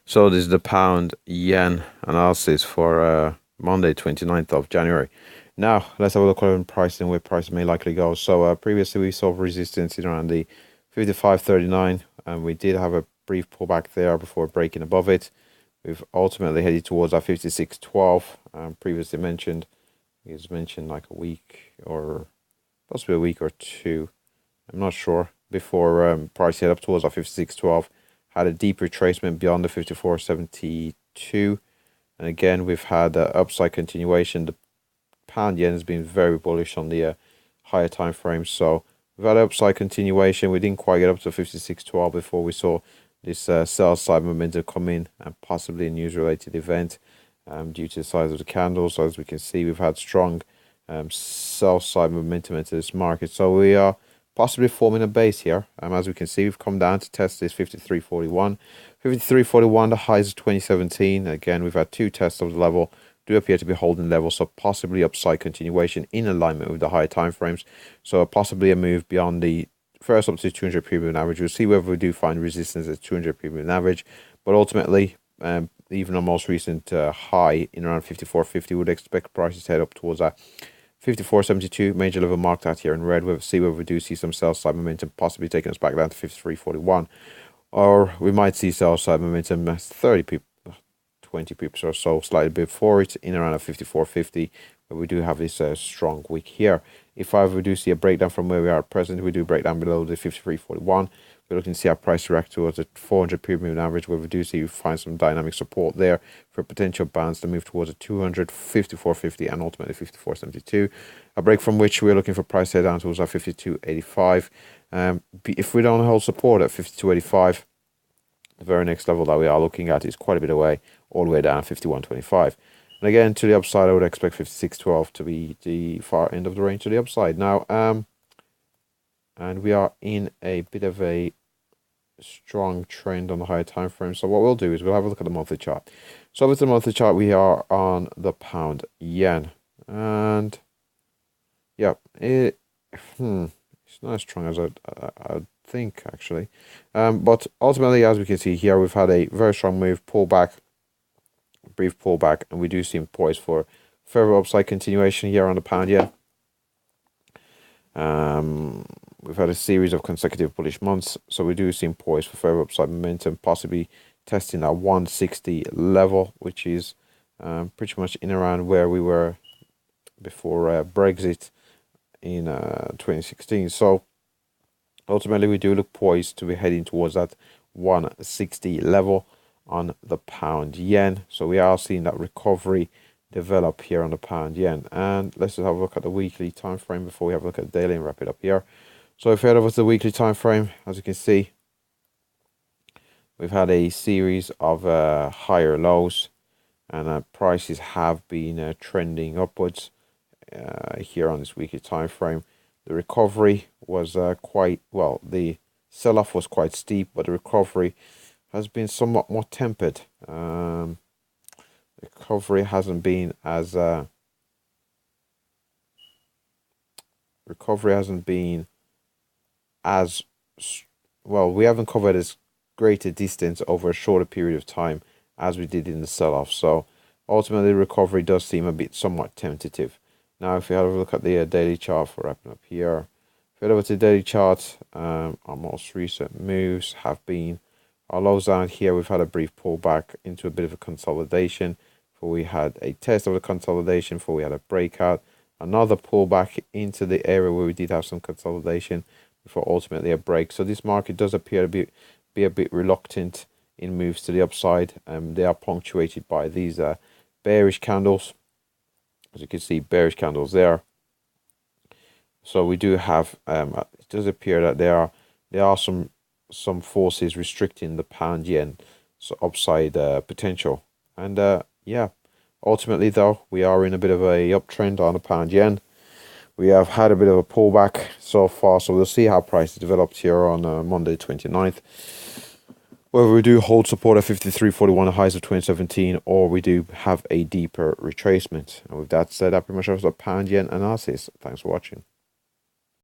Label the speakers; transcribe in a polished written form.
Speaker 1: So this is the pound yen analysis for Monday 29th of January. Now let's have a look at price and where price may likely go. So previously we saw resistance in around the 55.39 and we did have a brief pullback there before breaking above it. We've ultimately headed towards our 56.12. Previously mentioned, it was mentioned like a week or possibly a week or two, I'm not sure, before price head up towards our 56.12. Had a deep retracement beyond the 54.72, and again we've had upside continuation. The pound yen has been very bullish on the higher time frames, so we've had upside continuation. We didn't quite get up to 56.12 before we saw this sell side momentum come in, and possibly a news related event due to the size of the candles. So as we can see, we've had strong sell side momentum into this market, so we are possibly forming a base here. As we can see, we've come down to test this 53.41. 53.41, the highs of 2017. Again, we've had two tests of the level, do appear to be holding level, so possibly upside continuation in alignment with the higher time frames. So possibly a move beyond the first up to 200 period average. We'll see whether we do find resistance at 200 period average, but ultimately, even our most recent high in around 54.50, would expect prices to head up towards that 54.72, major level marked out here in red. We'll see whether we do see some sell side momentum possibly taking us back down to 53.41, or we might see sell side momentum 30 pips, 20 pips or so slightly before it in around a 54.50, but we do have this strong wick here. If however we do see a breakdown from where we are at present, we do break down below the 53.41. We're looking to see our price react towards the 400 period moving average, where we do see we find some dynamic support there for potential bounce to move towards a 200, 54.50 and ultimately 54.72. A break from which we're looking for price head down towards our 52.85. If we don't hold support at 52.85, the very next level that we are looking at is quite a bit away, all the way down 51.25. And again, to the upside, I would expect 56.12 to be the far end of the range to the upside. Now, and we are in a bit of a strong trend on the higher time frame. So what we'll do is we'll have a look at the monthly chart. So with the monthly chart, we are on the pound yen, and yeah, it's not as strong as I'd think actually, but ultimately, as we can see here, we've had a very strong move, pullback, brief pullback, and we do seem poised for further upside continuation here on the pound yen. We've had a series of consecutive bullish months, so we do seem poised for further upside momentum, possibly testing that 160 level, which is pretty much in around where we were before Brexit in 2016. So ultimately, we do look poised to be heading towards that 160 level on the pound yen. So we are seeing that recovery develop here on the pound yen. And let's just have a look at the weekly time frame before we have a look at the daily and wrap it up here. So if we head over to the weekly time frame, as you can see, we've had a series of higher lows, and prices have been trending upwards here on this weekly time frame. The recovery was quite well. The sell-off was quite steep, but the recovery has been somewhat more tempered. Recovery hasn't been as well. We haven't covered as great a distance over a shorter period of time as we did in the sell-off. So ultimately, recovery does seem a bit somewhat tentative. Now, if we have a look at the daily chart for wrapping up here, if we head over to the daily chart, our most recent moves have been our lows down here. We've had a brief pullback into a bit of a consolidation, before we had a test of the consolidation, before we had a breakout, another pullback into the area where we did have some consolidation, before ultimately a break. So this market does appear to be a bit reluctant in moves to the upside. They are punctuated by these bearish candles. As you can see, bearish candles there. So we do have, it does appear that there are some forces restricting the pound yen upside potential. And yeah, ultimately though, we are in a bit of a uptrend on the pound yen. We have had a bit of a pullback so far, so we'll see how prices developed here on Monday 29th. Whether we do hold support at 53.41, the highs of 2017, or we do have a deeper retracement. And with that said, that pretty much covers the pound yen analysis. Thanks for watching.